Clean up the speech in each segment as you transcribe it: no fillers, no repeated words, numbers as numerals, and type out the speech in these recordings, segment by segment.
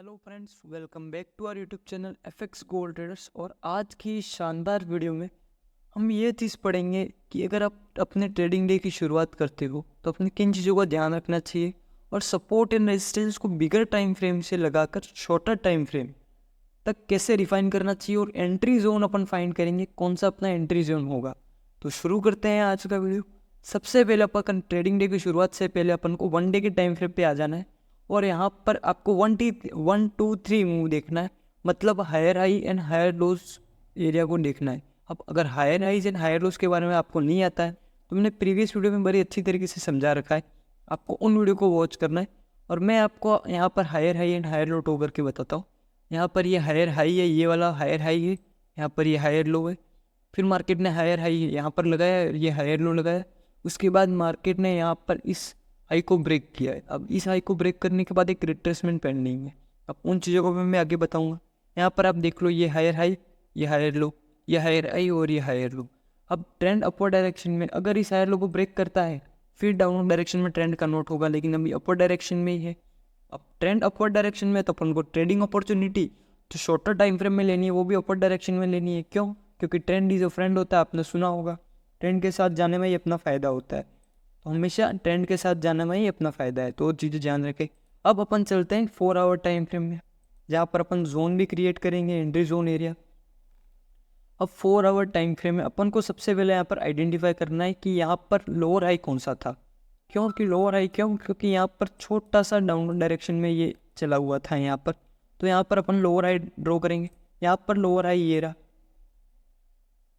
Hello friends, welcome back to our YouTube channel FX gold traders. और आज की शानदार वीडियो में हम ये चीज़ पढ़ेंगे कि अगर आप अपने ट्रेडिंग डे की शुरुआत करते हो तो अपने किन चीज़ों का ध्यान रखना चाहिए और सपोर्ट एंड रेजिस्टेंस को बिगर टाइम फ्रेम से लगाकर शॉर्टर टाइम फ्रेम तक कैसे रिफाइन करना चाहिए, और एंट्री जोन अपन फाइंड करेंगे कौन सा अपना एंट्री जोन होगा। तो शुरू करते हैं आज का वीडियो। सबसे पहले अपन ट्रेडिंग डे की शुरुआत से पहले अपन को वन डे के टाइम फ्रेम पे आ जाना है और यहाँ पर आपको 1 2 3 मूव देखना है, मतलब higher high and higher lows area को देखना है। अब अगर higher highs and higher lows के बारे में आपको नहीं आता है तो मैंने प्रीवियस वीडियो में बड़ी अच्छी तरीके से समझा रखा है, आपको उन वीडियो को वॉच करना है। और मैं आपको यहाँ पर higher high and higher low टो करके बताता हूँ। यहाँ पर ये हायर हाई है, ये वाला हायर हाई है, यहाँ पर ये हायर लो है। फिर मार्केट ने हायर हाई यहाँ पर लगाया, ये हायर लो लगाया। उसके बाद मार्केट ने यहाँ पर इस हाई को ब्रेक किया है। अब इस हाई को ब्रेक करने के बाद एक रिट्रेसमेंट पेंडिंग है। अब उन चीज़ों को मैं आगे बताऊंगा। यहाँ पर आप देख लो, ये हायर हाई, ये हायर लो, ये हायर हाई और ये हायर लो। अब ट्रेंड अपवर्ड डायरेक्शन में अगर इस हायर लो को ब्रेक करता है फिर डाउनवर्ड डायरेक्शन में ट्रेंड कन्वर्ट होगा, लेकिन अभी अपवर्ड डायरेक्शन में ही है। अब ट्रेंड अपवर्ड डायरेक्शन में तो अपन को ट्रेडिंग अपॉर्चुनिटी जो शॉर्टर टाइम फ्रेम में लेनी है वो भी अपवर्ड डायरेक्शन में लेनी है। क्यों? क्योंकि ट्रेंड इज अ फ्रेंड होता है, आपने सुना होगा। ट्रेंड के साथ जाने में ही अपना फ़ायदा होता है, तो हमेशा ट्रेंड के साथ जाने में ही अपना फ़ायदा है, तो वो चीज़ें ध्यान रखें। अब अपन चलते हैं 4 आवर टाइम फ्रेम में, जहाँ पर अपन जोन भी क्रिएट करेंगे, एंट्री जोन एरिया। अब 4 आवर टाइम फ्रेम में अपन को सबसे पहले यहाँ पर आइडेंटिफाई करना है कि यहाँ पर लोअर हाई कौन सा था। क्योंकि लोअर हाई क्यों? क्योंकि यहाँ पर छोटा सा डाउनवर्ड डायरेक्शन में ये चला हुआ था यहाँ पर, तो यहाँ पर अपन लोअर हाई ड्रॉ करेंगे। यहाँ पर लोअर हाई ये रहा,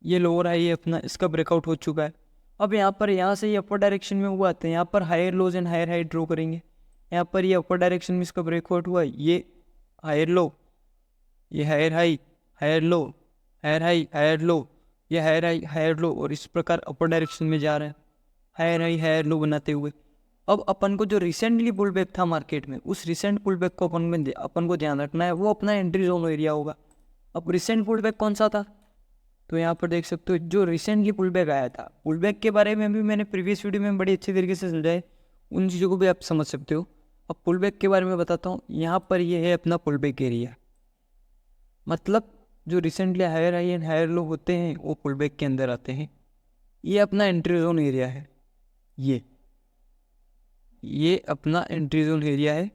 ये लोअर हाई है अपना, इसका ब्रेकआउट हो चुका है। अब यहाँ से ये अपर डायरेक्शन में हुआ तो यहाँ पर higher lows and higher high draw करेंगे। यहाँ पर ये अपर डायरेक्शन में इसका ब्रेकआउट हुआ, ये हायर लो, ये higher high, higher low, higher high, higher low, ये हायर हाई, हायर लो, और इस प्रकार अपर डायरेक्शन में जा रहा है हायर हाई हायर लो बनाते हुए। अब अपन को जो रिसेंटली पुल बैक था मार्केट में, उस रिसेंट पुल बैक को अपन को ध्यान रखना है, वो अपना एंट्री जोन एरिया होगा। अब रिसेंट पुल बैक कौन सा था? तो यहाँ पर देख सकते हो जो रिसेंटली पुल बैक आया था, पुल बैक के बारे में भी मैंने प्रीवियस वीडियो में बड़ी अच्छी तरीके से समझाया, उन चीज़ों को भी आप समझ सकते हो। अब पुल बैक के बारे में बताता हूँ। यहाँ पर ये है अपना पुल बैक एरिया, मतलब जो recently higher high and higher low होते हैं वो पुल बैक के अंदर आते हैं। ये अपना एंट्री जोन एरिया है, ये अपना एंट्री जोन एरिया है।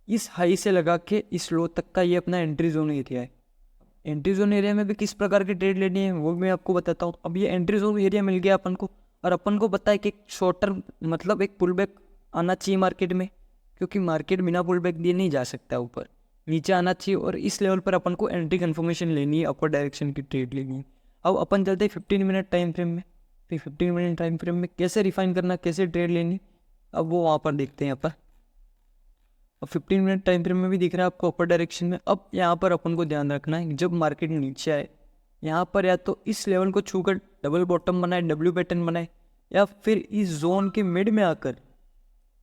इस हाई से लगा के इस लो तक का ये अपना एंट्री जोन एरिया है। एंट्री जोन एरिया में भी किस प्रकार की ट्रेड लेनी है वो मैं आपको बताता हूँ। अब ये एंट्री जोन एरिया मिल गया अपन को, और अपन को पता है कि शॉर्टर मतलब एक पुल बैक आना चाहिए मार्केट में, क्योंकि मार्केट बिना पुल बैक दिए नहीं जा सकता, ऊपर नीचे आना चाहिए। और इस लेवल पर अपन को एंट्री कन्फर्मेशन लेनी है, अपर डायरेक्शन की ट्रेड लेनी है। अब अपन चलते हैं 15 मिनट टाइम फ्रेम में। फिर 15 मिनट टाइम फ्रेम में कैसे रिफाइन करना, कैसे ट्रेड लेनी, अब वो वहाँ पर देखते हैं अपन। अब 15 मिनट टाइम फ्रेम में भी दिख रहा है आपको अपर डायरेक्शन में। अब यहाँ पर अपन को ध्यान रखना है, जब मार्केट नीचे आए यहाँ पर या तो इस लेवल को छूकर डबल बॉटम बनाए, डब्ल्यू पैटर्न बनाए, या फिर इस जोन के मिड में आकर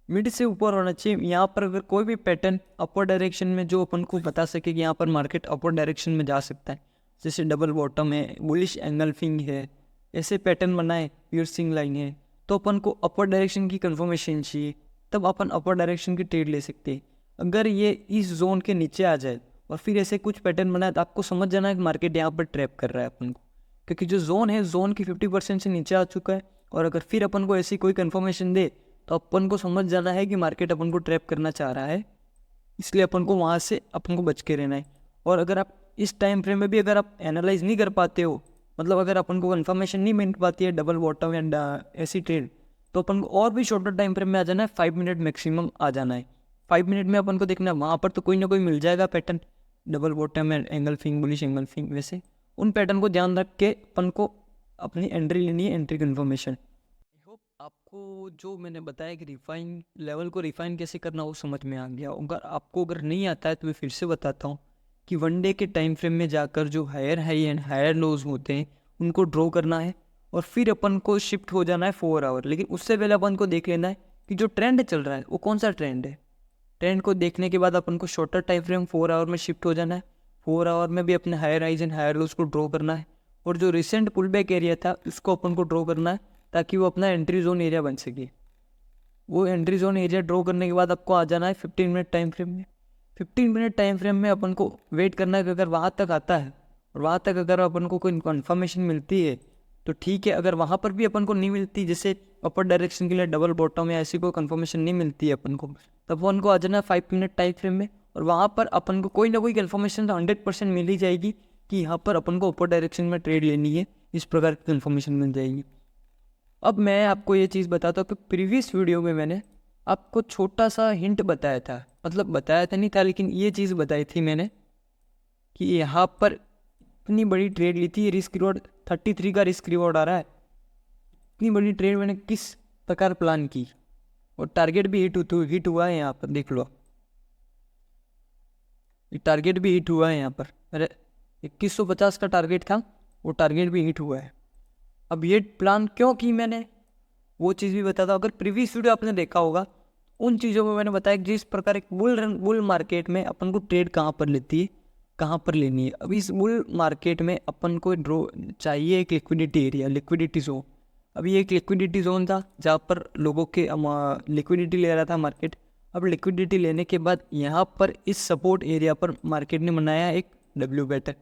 मिड से ऊपर होना चाहिए। यहाँ पर अगर कोई भी पैटर्न अपर डायरेक्शन में जो अपन को बता सके कि यहाँ पर मार्केट अपर डायरेक्शन में जा सकता है, जैसे डबल बॉटम है, बुलिश एंगल्फिंग है, ऐसे पैटर्न बनाए, पियर्सिंग लाइन है, तो अपन को अपर डायरेक्शन की कंफर्मेशन चाहिए, तब अपन अपर डायरेक्शन की ट्रेड ले सकते हैं। अगर ये इस जोन के नीचे आ जाए और फिर ऐसे कुछ पैटर्न बनाए तो आपको समझ जाना है कि मार्केट यहाँ पर ट्रैप कर रहा है अपन को, क्योंकि जो जोन है जोन की 50% से नीचे आ चुका है। और अगर फिर अपन को ऐसी कोई कंफर्मेशन दे तो अपन को समझ जाना है कि मार्केट अपन को ट्रैप करना चाह रहा है, इसलिए अपन को वहाँ से अपन को बच के रहना है। और अगर आप इस टाइम फ्रेम में भी अगर आप एनालाइज नहीं कर पाते हो, मतलब अगर अपन को कंफर्मेशन नहीं मिल पाती है डबल बॉटम एंड ऐसी ट्रेड, तो अपन को और भी शॉर्टर टाइम फ्रेम में आ जाना है, 5 मिनट मैक्सिमम आ जाना है। 5 मिनट में अपन को देखना है वहाँ पर तो कोई ना कोई मिल जाएगा pattern, double bottom and engulfing, bullish engulfing, वैसे उन पैटर्न को ध्यान रख के अपन को अपनी एंट्री लेनी है, एंट्री कन्फर्मेशन। आई होप आपको जो मैंने बताया कि रिफाइन लेवल को रिफाइन कैसे करना वो समझ में आ गया। अगर नहीं आता है तो मैं फिर से बताता हूँ कि वन डे के टाइम फ्रेम में जाकर जो higher high and higher lows होते हैं उनको ड्रॉ करना है, और फिर अपन को शिफ्ट हो जाना है 4 आवर। लेकिन उससे पहले अपन को देख लेना है कि जो ट्रेंड चल रहा है वो कौन सा ट्रेंड है। ट्रेंड को देखने के बाद अपन को शॉर्टर टाइम फ्रेम 4 आवर में शिफ्ट हो जाना है। 4 आवर में भी अपने higher highs and higher lows को ड्रॉ करना है, और जो रिसेंट पुल बैक एरिया था उसको अपन को ड्रॉ करना है, ताकि वो अपना एंट्री जोन एरिया बन सके। वो एंट्री जोन एरिया ड्रॉ करने के बाद आपको आ जाना है 15 मिनट टाइम फ्रेम में। 15 मिनट टाइम फ्रेम में अपन को वेट करना है कि अगर वहाँ तक आता है और वहाँ तक अगर अपन को कोई कन्फर्मेशन मिलती है तो ठीक है। अगर वहाँ पर भी अपन को नहीं मिलती, जैसे अपर डायरेक्शन के लिए डबल बॉटम या ऐसी कोई कन्फर्मेशन नहीं मिलती है अपन को, तब अपन को आ जाना 5 मिनट टाइम फ्रेम में, और वहाँ पर अपन को कोई ना कोई कन्फर्मेशन तो 100% मिल ही जाएगी कि यहाँ पर अपन को अपर डायरेक्शन में ट्रेड लेनी है, इस प्रकार की कन्फर्मेशन मिल जाएगी। अब मैं आपको ये चीज़ बताता हूँ कि प्रीवियस वीडियो में मैंने आपको छोटा सा हिंट बताया था, मतलब बताया था नहीं था, लेकिन ये चीज़ बताई थी मैंने कि यहाँ पर इतनी बड़ी ट्रेड ली थी, रिस्क रिवॉर्ड 33 का रिस्क रिवॉर्ड आ रहा है। इतनी बड़ी ट्रेड मैंने किस प्रकार प्लान की, और टारगेट भी हिट हुआ है। यहाँ पर देख लो, टारगेट भी हिट हुआ है। यहाँ पर मेरे 2150 का टारगेट था, वो टारगेट भी हिट हुआ है। अब ये प्लान क्यों की मैंने, वो चीज़ भी बताता हूँ। अगर प्रीवियस वीडियो आपने देखा होगा, उन चीज़ों में मैंने बताया कि जिस प्रकार एक बुल मार्केट में अपन को ट्रेड कहाँ पर लेती है, कहाँ पर लेनी है। अब इस बुल मार्केट में अपन को ड्रो चाहिए एक लिक्विडिटी एरिया, लिक्विडिटी जोन। अभी एक लिक्विडिटी जोन था जहाँ पर लोगों के लिक्विडिटी ले रहा था मार्केट। अब लिक्विडिटी लेने के बाद यहाँ पर इस सपोर्ट एरिया पर मार्केट ने बनाया एक डब्ल्यू पैटर्न।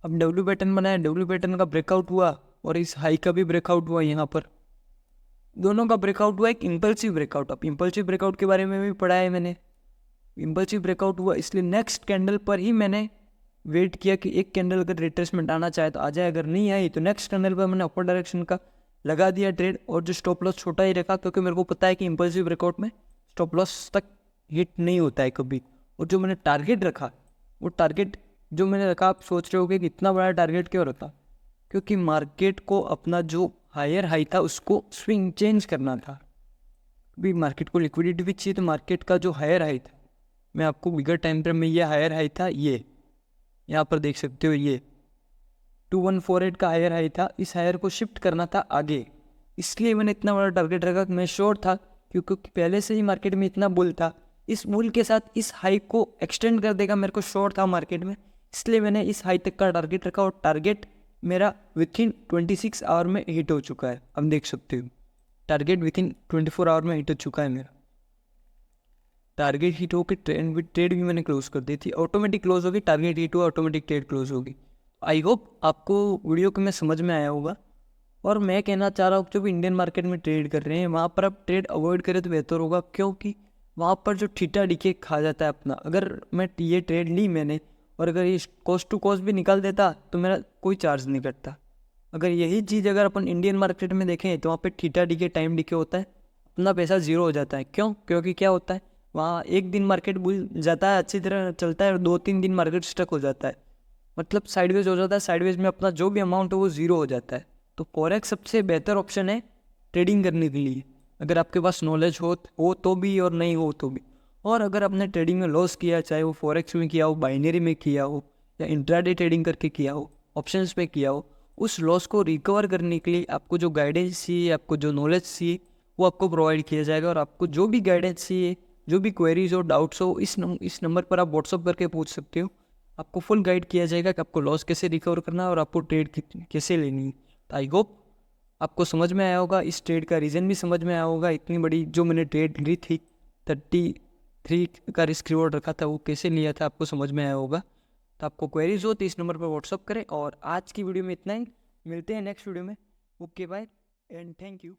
अब डब्ल्यू पैटर्न बनाया, डब्ल्यू पैटर्न का ब्रेकआउट हुआ और इस हाई का भी ब्रेकआउट हुआ। यहाँ पर दोनों का ब्रेकआउट हुआ, एक इम्पल्सिव ब्रेकआउट। अब इम्पल्सिव ब्रेकआउट के बारे में भी पढ़ा है मैंने। इम्पल्सिव ब्रेकआउट हुआ, इसलिए नेक्स्ट कैंडल पर ही मैंने वेट किया कि एक कैंडल अगर रिट्रेसमेंट आना चाहे तो आ जाए, अगर नहीं आई तो नेक्स्ट कैंडल पर मैंने अपर डायरेक्शन का लगा दिया ट्रेड, और जो स्टॉप लॉस छोटा ही रखा, क्योंकि मेरे को पता है कि इम्पल्सिव ब्रेकआउट में स्टॉप लॉस तक हिट नहीं होता है कभी। और जो मैंने टारगेट रखा, वो टारगेट जो मैंने रखा, आप सोच रहे होगे कि इतना बड़ा टारगेट क्यों रखा, क्योंकि मार्केट को अपना जो हायर हाई था उसको स्विंग चेंज करना था। अभी मार्केट को लिक्विडिटी भी चाहिए, तो मार्केट का जो हायर हाई था, मैं आपको बिगर टाइम फ्रेम में ये हायर हाई था, ये यहाँ पर देख सकते हो, ये 2148 का हायर हाई था। इस हायर को शिफ्ट करना था आगे, इसलिए मैंने इतना बड़ा टारगेट रखा। मैं श्योर था क्योंकि पहले से ही मार्केट में इतना बुल था, इस बुल के साथ इस हाई को एक्सटेंड कर देगा, मेरे को श्योर था मार्केट में, इसलिए मैंने इस हाई तक का टारगेट रखा, और टारगेट मेरा विथिन 26 आवर में हिट हो चुका है। अब देख सकते हो टारगेट विथिन 24 आवर में हिट हो चुका है। मेरा टारगेट हिट होकर ट्रेड भी मैंने क्लोज कर दी थी, ऑटोमेटिक क्लोज होगी। टारगेट हिट हुआ, ऑटोमेटिक ट्रेड क्लोज होगी। आई होप आपको वीडियो को मैं समझ में आया होगा। और मैं कहना चाह रहा हूँ जो भी इंडियन मार्केट में ट्रेड कर रहे हैं, वहाँ पर आप ट्रेड अवॉइड करें तो बेहतर होगा, क्योंकि वहाँ पर जो ठीटा डीके खा जाता है अपना। अगर मैं ये ट्रेड ली मैंने, और अगर ये कॉस्ट टू कॉस्ट भी निकाल देता तो मेरा कोई चार्ज नहीं कटता। अगर यही चीज़ अगर अपन इंडियन मार्केट में देखें तो वहाँ पे ठीटा डीके टाइम डीके होता है, अपना पैसा जीरो हो जाता है। क्यों? क्योंकि क्या होता है, वहाँ एक दिन मार्केट बुल जाता है, अच्छी तरह चलता है, और 2-3 दिन मार्केट स्टक हो जाता है, मतलब साइडवेज हो जाता है। साइडवेज में अपना जो भी अमाउंट है वो जीरो हो जाता है। तो फॉरेक्स सबसे बेहतर ऑप्शन है ट्रेडिंग करने के लिए, अगर आपके पास नॉलेज हो तो भी, और नहीं हो तो भी। और अगर आपने ट्रेडिंग में लॉस किया, चाहे वो फॉरेक्स में किया हो, बाइनरी में किया हो, या इंट्राडे ट्रेडिंग करके किया हो, ऑप्शंस पे किया हो, उस लॉस को रिकवर करने के लिए आपको जो गाइडेंस चाहिए, आपको जो नॉलेज चाहिए, वो आपको प्रोवाइड किया जाएगा। और आपको जो भी गाइडेंस चाहिए, जो भी क्वेरीज हो, डाउट्स हो, इस नंबर पर आप व्हाट्सअप करके पूछ सकते हो। आपको फुल गाइड किया जाएगा कि आपको लॉस कैसे रिकवर करना है और आपको ट्रेड कैसे लेनी है। तो आई होप आपको समझ में आया होगा, इस ट्रेड का रीज़न भी समझ में आया होगा। इतनी बड़ी जो मैंने ट्रेड ली थी, 33 का रिस्क रिवॉर्ड रखा था, वो कैसे लिया था आपको समझ में आया होगा। तो आपको क्वेरीज हो तो इस नंबर पर व्हाट्सअप करें। और आज की वीडियो में इतना ही, मिलते हैं नेक्स्ट वीडियो में। Okay bye and thank you.